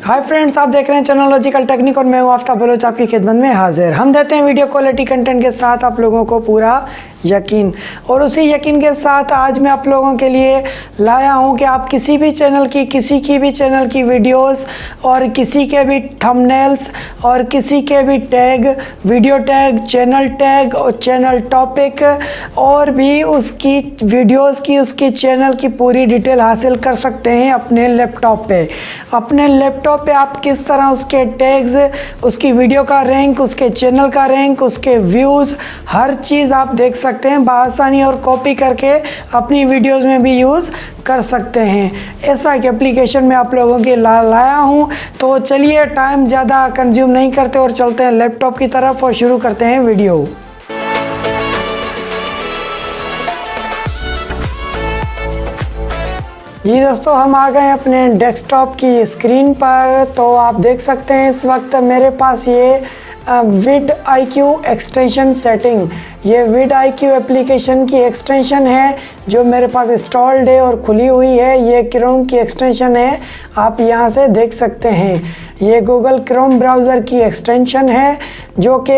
Hi friends, आप देख रहे हैं चैनल लॉजिकल टेक्निक और मैं हूं आफ्ताब बलोच आपकी खिदमत में हाजिर। हम देते हैं वीडियो क्वालिटी कंटेंट के साथ आप लोगों को पूरा यकीन, और उसी यकीन के साथ आज मैं आप लोगों के लिए लाया हूं कि आप किसी भी चैनल की वीडियोस और किसी के भी थंबनेल्स और किसी के भी टैग, वीडियो टैग और चैनल टॉपिक और भी उसकी वीडियोस की, उसकी चैनल की पूरी डिटेल हासिल कर सकते हैं अपने लैपटॉप पे आप किस तरह उसके टैग्स, उसकी वीडियो का रैंक, उसके चैनल का रैंक, उसके व्यूज़, हर चीज़ आप देख सकते हैं बआसानी और कॉपी करके अपनी वीडियोस में भी यूज़ कर सकते हैं। ऐसा एक एप्लीकेशन मैं आप लोगों के लाया हूँ। तो चलिए टाइम ज़्यादा कंज्यूम नहीं करते और चलते हैं लैपटॉप की तरफ और शुरू करते हैं वीडियो। जी दोस्तों, हम आ गए अपने डेस्कटॉप की स्क्रीन पर। तो आप देख सकते हैं इस वक्त मेरे पास ये vidIQ एक्सटेंशन सेटिंग, ये vidIQ एप्लीकेशन की एक्सटेंशन है जो मेरे पास इंस्टॉल्ड है और खुली हुई है। ये क्रोम की एक्सटेंशन है, आप यहाँ से देख सकते हैं। ये गूगल क्रोम ब्राउज़र की एक्सटेंशन है जो कि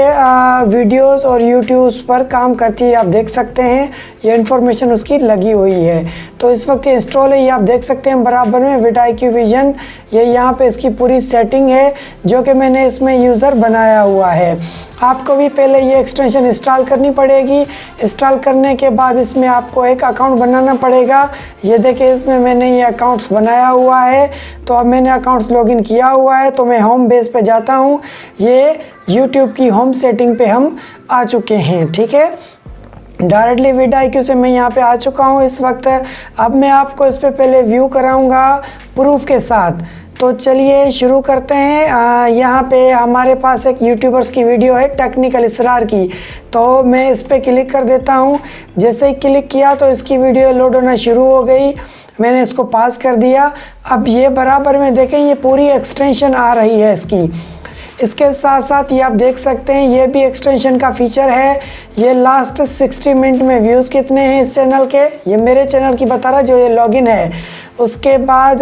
वीडियोस और यूट्यूब पर काम करती है। आप देख सकते हैं ये इन्फॉर्मेशन उसकी लगी हुई है। तो इस वक्त इंस्टॉल है, ये आप देख सकते हैं बराबर में vidIQ विजन। ये यहाँ पे इसकी पूरी सेटिंग है जो कि मैंने इसमें यूज़र बनाया हुआ है। आपको भी पहले ये एक्सटेंशन इंस्टॉल करनी पड़ेगी। इंस्टॉल करने के बाद इसमें आपको एक अकाउंट बनाना पड़ेगा। ये देखिए इसमें मैंने ये अकाउंट्स बनाया हुआ है। तो अब मैंने अकाउंट्स लॉगिन किया हुआ है। तो मैं होम पेज पे जाता हूँ। ये यूट्यूब की होम सेटिंग पे हम आ चुके हैं, ठीक है। डायरेक्टली vidIQ से मैं यहाँ पे आ चुका हूँ इस वक्त। अब मैं आपको इस पर पहले व्यू कराऊँगा प्रूफ के साथ। तो चलिए शुरू करते हैं। यहाँ पे हमारे पास एक यूट्यूबर्स की वीडियो है टेक्निकल इसरार की। तो मैं इस पर क्लिक कर देता हूँ। जैसे ही क्लिक किया तो इसकी वीडियो लोड होना शुरू हो गई। मैंने इसको पास कर दिया। अब ये बराबर में देखें, ये पूरी एक्सटेंशन आ रही है इसकी। इसके साथ साथ ये आप देख सकते हैं ये भी एक्सटेंशन का फीचर है। ये लास्ट 60 मिनट में व्यूज़ कितने हैं इस चैनल के, ये मेरे चैनल की बता रहा जो ये लॉगिन है। उसके बाद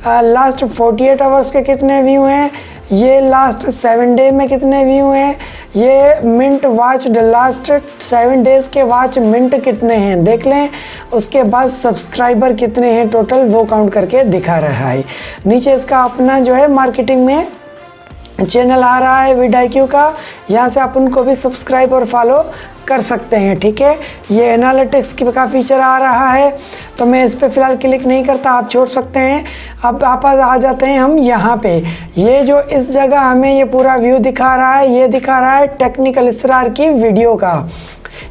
लास्ट 48 आवर्स के कितने व्यू हैं, ये लास्ट 7 डे में कितने व्यू हैं, ये मिनट वॉच लास्ट 7 डेज़ के वॉच मिनट कितने हैं देख लें। उसके बाद सब्सक्राइबर कितने हैं टोटल, वो काउंट करके दिखा रहा है। नीचे इसका अपना जो है मार्केटिंग में चैनल आ रहा है vidIQ का, यहाँ से आप उनको भी सब्सक्राइब और फॉलो कर सकते हैं, ठीक है। ये एनालिटिक्स का फीचर आ रहा है। तो मैं इस पर फ़िलहाल क्लिक नहीं करता, आप छोड़ सकते हैं। अब आप आ जाते हैं हम यहाँ पे। ये जो इस जगह हमें ये पूरा व्यू दिखा रहा है, ये दिखा रहा है टेक्निकल इसरार की वीडियो का।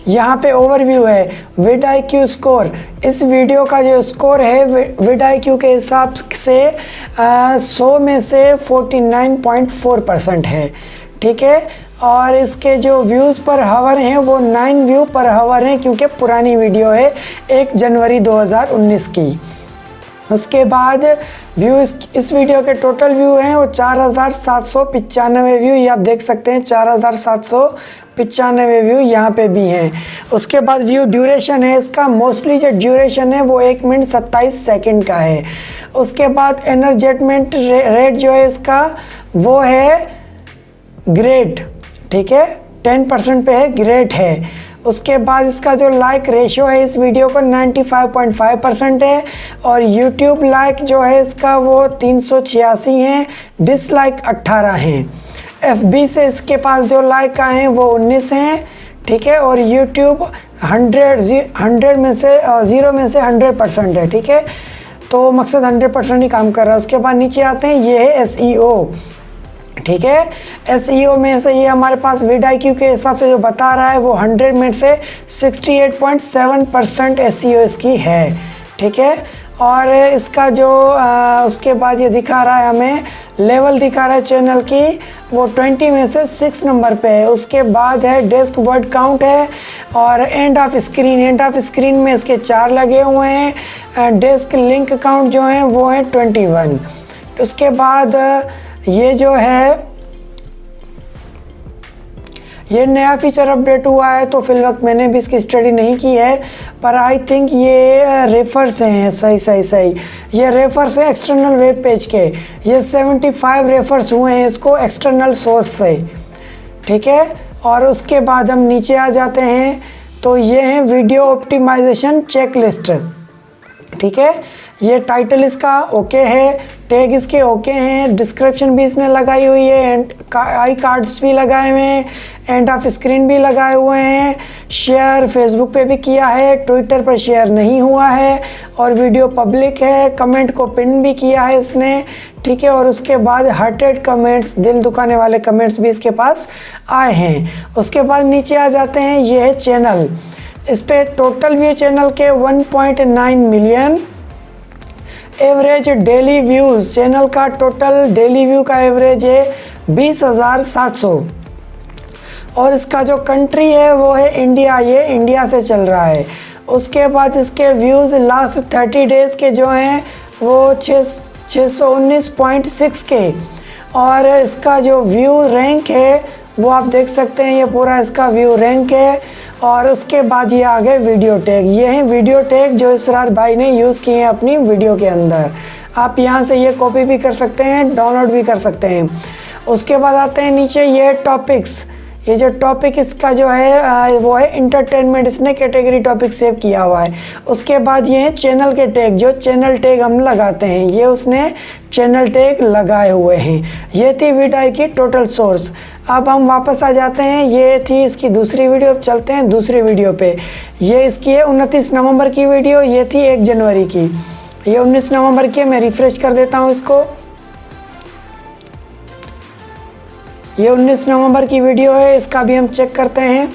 यहाँ पे ओवरव्यू है vidIQ स्कोर। इस वीडियो का जो स्कोर है vidIQ के हिसाब से 100 में से 49.4% है, ठीक है। और इसके जो व्यूज़ पर हावर हैं वो 9 व्यू पर हावर हैं, क्योंकि पुरानी वीडियो है 1 जनवरी 2019 की। उसके बाद व्यू इस वीडियो के टोटल व्यू हैं वो 4795 व्यू, ये आप देख सकते हैं 4795 व्यू यहाँ पे भी हैं। उसके बाद व्यू ड्यूरेशन है इसका, मोस्टली जो ड्यूरेशन है वो 1 मिनट 27 सेकंड का है। उसके बाद एनर्जेटमेंट रेट जो है इसका वो है ग्रेट, ठीक है, 10% पे है, ग्रेट है। उसके बाद इसका जो लाइक रेशियो है इस वीडियो का 95.5% है। और यूट्यूब लाइक जो है इसका वो 386 हैं, डिसलाइक 18 हैं। FB से इसके पास जो लाइक आए हैं वो 19 हैं, ठीक है। और यूट्यूब 100 में से 0 में से 100% है, ठीक है। तो मकसद 100% ही काम कर रहा है। उसके बाद नीचे आते हैं, ये है SEO, ठीक है। SEO में से ये हमारे पास vidIQ के हिसाब से जो बता रहा है वो 100 में से 68.7% SEO इसकी है, ठीक है। और इसका जो उसके बाद ये दिखा रहा है हमें लेवल दिखा रहा है चैनल की, वो 20 में से 6 नंबर पे है। उसके बाद है डेस्क वर्ड काउंट है और एंड ऑफ स्क्रीन में इसके 4 लगे हुए हैं। डेस्क लिंक काउंट जो है वो है 21। उसके बाद ये जो है ये नया फीचर अपडेट हुआ है, तो फिल वक्त मैंने भी इसकी स्टडी नहीं की है, पर आई थिंक ये रेफर्स हैं। सही ये रेफर्स हैं एक्सटर्नल वेब पेज के। ये 75 रेफर्स हुए हैं इसको एक्सटर्नल सोर्स से, ठीक है। और उसके बाद हम नीचे आ जाते हैं, तो ये है वीडियो ऑप्टिमाइजेशन चेकलिस्ट, ठीक है। ये टाइटल इसका ओके है, टैग इसके ओके हैं, डिस्क्रिप्शन भी इसने लगाई हुई है, आई कार्ड्स भी लगाए हुए हैं, एंड ऑफ स्क्रीन भी लगाए हुए हैं, शेयर फेसबुक पे भी किया है, ट्विटर पर शेयर नहीं हुआ है, और वीडियो पब्लिक है, कमेंट को पिन भी किया है इसने, ठीक है। और उसके बाद हार्टेड कमेंट्स, दिल दुखाने वाले कमेंट्स भी इसके पास आए हैं। उसके बाद नीचे आ जाते हैं, ये है चैनल। इस पे टोटल व्यू चैनल के 1.9 million, average daily views channel का टोटल डेली व्यू का एवरेज है 20,700, और इसका जो कंट्री है वो है इंडिया, ये इंडिया से चल रहा है। उसके बाद इसके व्यूज़ लास्ट 30 डेज़ के जो हैं वो 619.6 के, और इसका जो व्यू रैंक है वो आप देख सकते हैं, ये पूरा इसका व्यू रैंक है। और उसके बाद ये आ गए वीडियो टैग। ये हैं वीडियो टैग जो इसरार भाई ने यूज़ किए हैं अपनी वीडियो के अंदर। आप यहाँ से ये कॉपी भी कर सकते हैं, डाउनलोड भी कर सकते हैं। उसके बाद आते हैं नीचे, ये टॉपिक्स। ये जो टॉपिक इसका जो है वो है इंटरटेनमेंट, इसने कैटेगरी टॉपिक सेव किया हुआ है। उसके बाद ये है चैनल के टैग, जो चैनल टैग हम लगाते हैं, ये उसने चैनल टैग लगाए हुए हैं। ये थी वीडियो की टोटल सोर्स। अब हम वापस आ जाते हैं, ये थी इसकी दूसरी वीडियो। अब चलते हैं दूसरी वीडियो पे। ये इसकी है 29 नवंबर की वीडियो, ये थी 1 जनवरी की। ये 19 नवंबर की है, मैं रिफ्रेश कर देता हूँ इसको। ये 19 नवंबर की वीडियो है, इसका भी हम चेक करते हैं।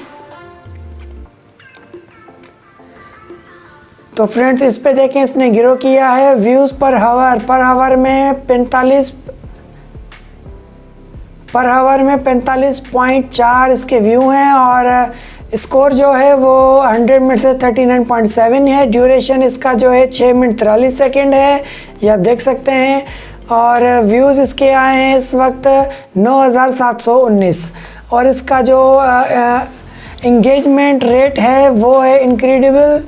तो फ्रेंड्स इस पे देखें, इसने ग्रो किया है व्यूज़ पर हावर में 45.4 इसके व्यू हैं, और स्कोर जो है वो 100 मिनट से 39.7 है। ड्यूरेशन इसका जो है 6 मिनट 43 सेकेंड है, ये आप देख सकते हैं। और व्यूज़ इसके आए हैं इस वक्त 9,719, और इसका जो इंगेजमेंट रेट है वो है इनक्रेडिबल,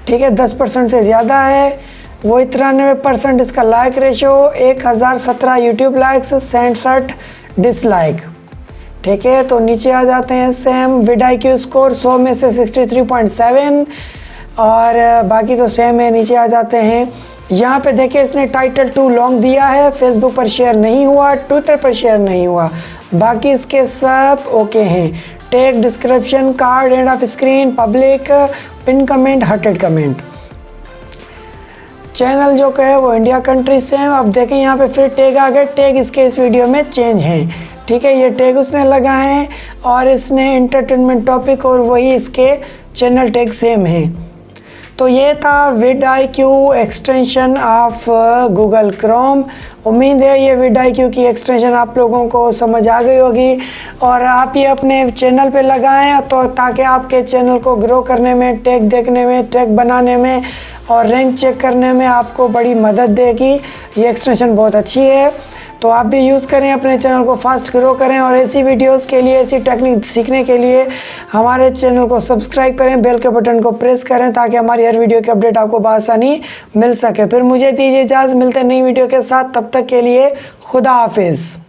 ठीक है, 10% से ज़्यादा है। वो 93% इसका like ratio, 1017 YouTube likes, 67 dislike, ठीक है। तो नीचे आ जाते हैं, सेम vidIQ स्कोर 100 में से 63.7, और बाकी तो सेम है। नीचे आ जाते हैं, यहाँ पे देखिए इसने टाइटल टू लॉन्ग दिया है, फेसबुक पर शेयर नहीं हुआ, ट्विटर पर शेयर नहीं हुआ, बाकी इसके सब ओके हैं। Tag, description, card, end of screen, public, pin comment, hearted comment. Channel जो है वो इंडिया कंट्री से है। अब देखें यहाँ पे फिर टैग आ गए, टैग इसके इस वीडियो में चेंज हैं, ठीक है। ये टैग उसने लगाए हैं, और इसने इंटरटेनमेंट टॉपिक, और वही इसके चैनल टैग सेम हैं। तो ये था vidIQ extension of Google Chrome. उम्मीद है ये vidIQ की एक्सटेंशन आप लोगों को समझ आ गई होगी, और आप ये अपने चैनल पे लगाएं, तो ताकि आपके चैनल को ग्रो करने में, टैग देखने में, टैग बनाने में, और रैंक चेक करने में आपको बड़ी मदद देगी। ये एक्सटेंशन बहुत अच्छी है, तो आप भी यूज़ करें, अपने चैनल को फास्ट ग्रो करें। और ऐसी वीडियोस के लिए, ऐसी टेक्निक सीखने के लिए हमारे चैनल को सब्सक्राइब करें, बेल के बटन को प्रेस करें, ताकि हमारी हर वीडियो की अपडेट आपको बआसानी मिल सके। फिर मुझे दीजिए इजाज़त, मिलते हैं नई वीडियो के साथ, तब तक के लिए खुदा हाफिज़।